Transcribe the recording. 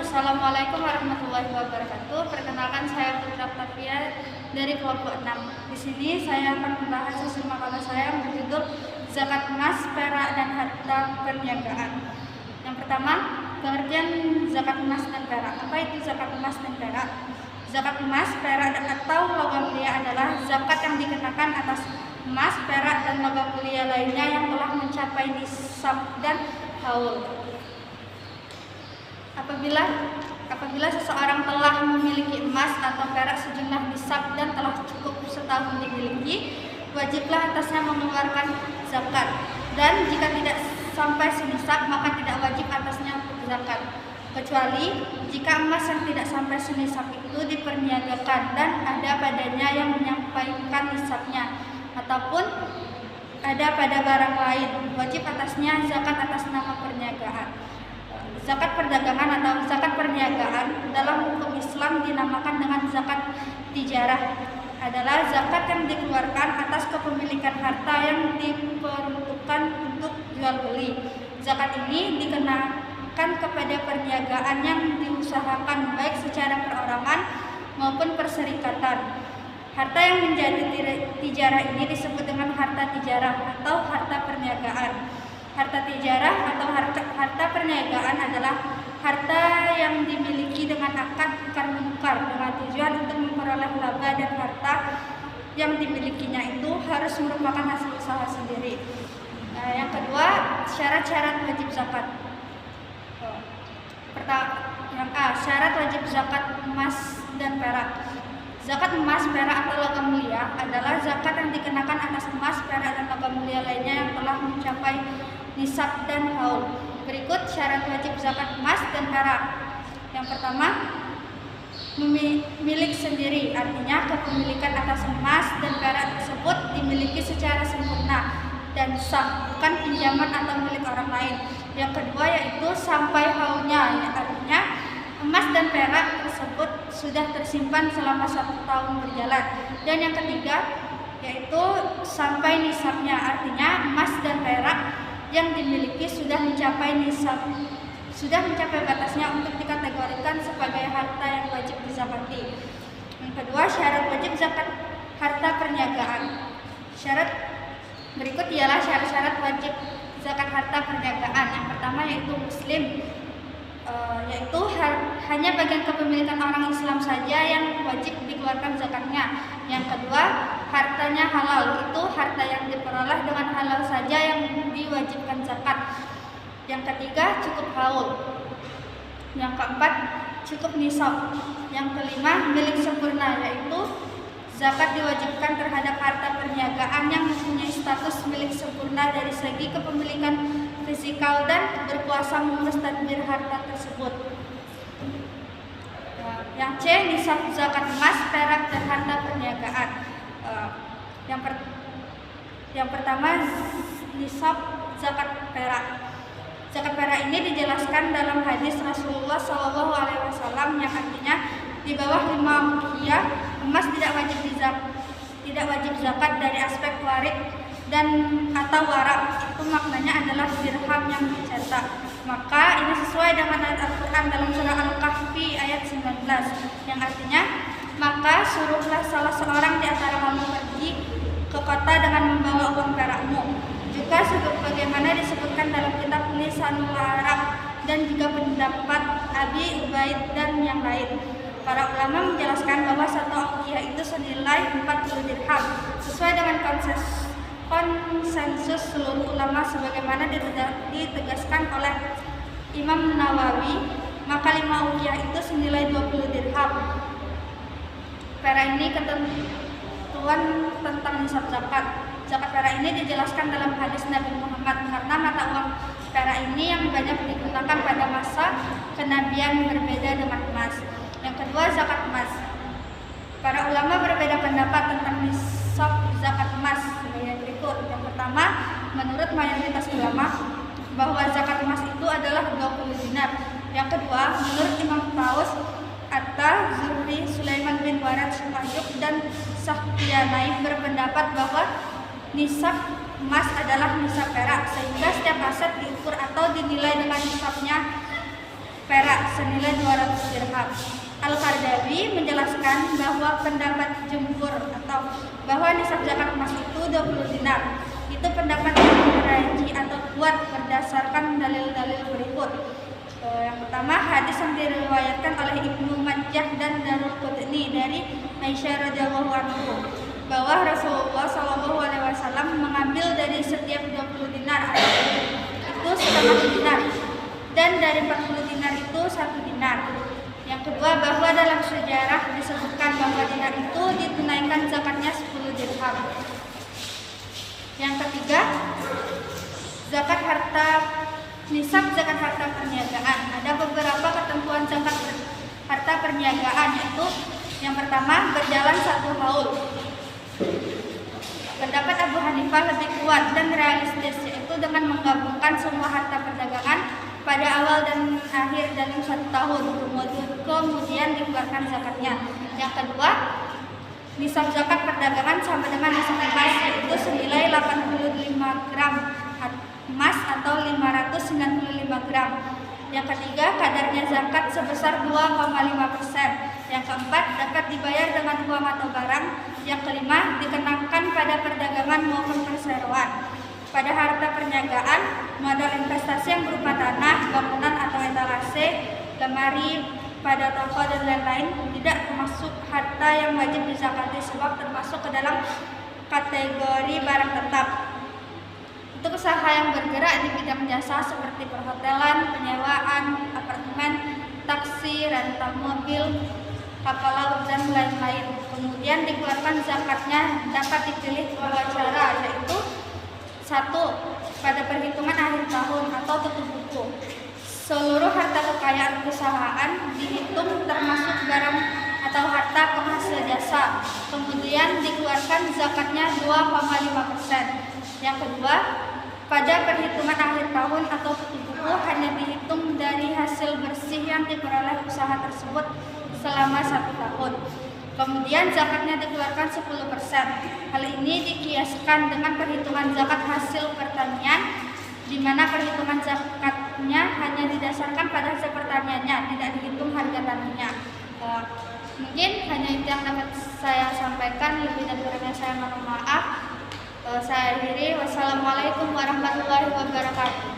Assalamualaikum warahmatullahi wabarakatuh. Perkenalkan, saya Putra Tafia dari kelompok 6. Di sini saya akan membahas hasil makalah saya yang berjudul Zakat Emas, Perak, dan Harta Perniagaan. Yang pertama, pengertian zakat emas dan perak. Apa itu zakat emas dan perak? Zakat emas, perak, atau logam mulia adalah zakat yang dikenakan atas emas, perak, dan logam mulia lainnya yang telah mencapai nisab dan haul. Apabila seseorang telah memiliki emas atau perak sejumlah nisab dan telah cukup setahun dimiliki, wajiblah atasnya mengeluarkan zakat. Dan jika tidak sampai senisab, maka tidak wajib atasnya untuk zakat. Kecuali jika emas yang tidak sampai senisab itu diperniagakan dan ada padanya yang menyampaikan nisabnya, ataupun ada pada barang lain, wajib atasnya zakat atas nama perniagaan. Zakat perdagangan atau zakat perniagaan dalam hukum Islam dinamakan dengan zakat tijarah, adalah zakat yang dikeluarkan atas kepemilikan harta yang diperuntukkan untuk jual beli. Zakat ini dikenakan kepada perniagaan yang diusahakan baik secara perorangan maupun perserikatan. Harta yang menjadi tijarah ini disebut dengan harta tijarah atau harta perniagaan. Harta tijarah atau harta perniagaan adalah harta yang dimiliki dengan akad tukar menukar dengan tujuan untuk memperoleh laba, dan harta yang dimilikinya itu harus merupakan hasil usaha sendiri. Yang kedua, syarat-syarat wajib zakat. Yang A, syarat wajib zakat emas dan perak. Zakat emas, perak, atau logam mulia adalah zakat yang dikenakan atas emas, perak, dan logam mulia lainnya yang telah mencapai nisab dan haul. Berikut syarat wajib zakat emas dan perak. Yang pertama, milik sendiri, artinya kepemilikan atas emas dan perak tersebut dimiliki secara sempurna dan sah, bukan pinjaman atau milik orang lain. Yang kedua yaitu sampai haulnya, artinya emas dan perak tersebut sudah tersimpan selama 1 tahun berjalan. Dan yang ketiga yaitu sampai nisabnya, artinya emas dan perak yang dimiliki sudah mencapai nisab, sudah mencapai batasnya untuk dikategorikan sebagai harta yang wajib dizakati. Yang kedua, syarat wajib zakat harta perniagaan. Syarat berikut ialah syarat-syarat wajib zakat harta perniagaan. Yang pertama yaitu muslim, yaitu hanya bagian kepemilikan orang Islam saja yang wajib dikeluarkan zakatnya. Yang kedua, hartanya halal, itu harta yang diperoleh dengan halal saja yang diwajibkan zakat. Yang ketiga, cukup haul. Yang keempat, cukup nisab. Yang kelima, milik sempurna, yaitu zakat diwajibkan terhadap harta perniagaan yang mempunyai status milik sempurna dari segi kepemilikan fisikal dan berkuasa mengurus tadbir harta tersebut. Yang C, nisab zakat emas, perak, dan harta perniagaan. Yang pertama, nisab zakat perak. Zakat perak ini dijelaskan dalam hadis Rasulullah SAW yang artinya di bawah 5 uqiyah emas tidak wajib zakat dari aspek warik dan atau warak. Itu maknanya adalah dirham yang dicetak. Maka ini sesuai dengan ayat Al-Quran dalam surah Al-Kahfi ayat 19 yang artinya, maka suruhlah salah seorang di antara kamu pergi ke kota dengan membawa uang perakmu, juga sebagaimana disebutkan dalam kitab Lisanul Arab dan juga pendapat Abi Ubaid dan yang lain. Para ulama menjelaskan bahwa 1 uqiyah itu senilai 40 dirham sesuai dengan konsensus seluruh ulama sebagaimana ditegaskan oleh Imam Nawawi. Maka 5 uqiyah itu senilai 20 dirham. Perak ini ketentuan tentang nisab zakat. Zakat perak ini dijelaskan dalam hadis Nabi Muhammad karena mata uang perak ini yang banyak digunakan pada masa kenabian berbeda dengan emas. Yang kedua, zakat emas. Para ulama berbeda pendapat tentang nisab zakat emas sebagai berikut. Yang pertama, menurut mayoritas ulama bahwa zakat emas itu adalah 20 dinar. Yang kedua, menurut Imam Taus, At-Zuhri, Sulaiman bin Warad, Syu'aib, dan Sahtiyanai berpendapat bahwa nisab emas adalah nisab perak, sehingga setiap aset diukur atau dinilai dengan nisabnya perak senilai 200 dirham. Al-Qardawi menjelaskan bahwa pendapat jumhur atau bahwa nisab zakat emas itu 20 dinar. Itu pendapat yang meraji atau kuat berdasarkan dalil-dalil berikut. Yang pertama, hadis yang diriwayatkan oleh Ibnu Majah dan Daruqutni dari Aisyah radhiyallahu anhu bahwa Rasulullah SAW mengambil dari setiap 20 dinar itu setengah dinar, dan dari 40 dinar itu 1 dinar. Yang kedua, bahwa dalam sejarah disebutkan bahwa dinar itu ditunaikan zakatnya 10 dirham. Yang ketiga, zakat harta nisab zakat harta perniagaan. Ada beberapa ketentuan zakat harta perniagaan, yaitu yang pertama, berjalan 1 haul. Pendapat Abu Hanifah lebih kuat dan realistis, yaitu dengan menggabungkan semua harta perdagangan pada awal dan akhir dalam 1 tahun, kemudian dikeluarkan zakatnya. Yang kedua, nisab zakat perdagangan sama dengan nisab emas, yaitu senilai 85 gram emas atau 595 gram. Yang ketiga, kadarnya zakat sebesar 2,5%. Yang keempat, zakat dibayar dengan uang atau barang. Yang kelima, dikenakan pada perdagangan maupun perseroan. Pada harta perniagaan, modal investasi yang berupa tanah, bangunan atau etalase, lemari, pada toko dan lain-lain tidak termasuk harta yang wajib dizakati sebab termasuk ke dalam kategori barang tetap. Untuk usaha yang bergerak di bidang jasa seperti perhotelan, penyewaan, apartemen, taksi, rental mobil, kapal laut dan lain-lain. Kemudian dikeluarkan zakatnya dapat dipilih 2 cara, yaitu 1. Pada perhitungan akhir tahun atau tutup buku. Seluruh harta kekayaan perusahaan dihitung termasuk barang atau harta penghasil jasa. Kemudian dikeluarkan zakatnya 2,5%. Yang kedua, pada perhitungan akhir tahun atau tutup buku hanya dihitung dari hasil bersih yang diperoleh usaha tersebut selama 1 tahun. Kemudian zakatnya dikeluarkan 10%. Hal ini dikiaskan dengan perhitungan zakat hasil pertanian, di mana perhitungan zakatnya hanya didasarkan pada hasil pertaniannya, tidak dihitung harga tanahnya. Mungkin hanya itu yang dapat saya sampaikan. Lebih dan kurangnya saya mohon maaf. Saya akhiri. Wassalamualaikum warahmatullahi wabarakatuh.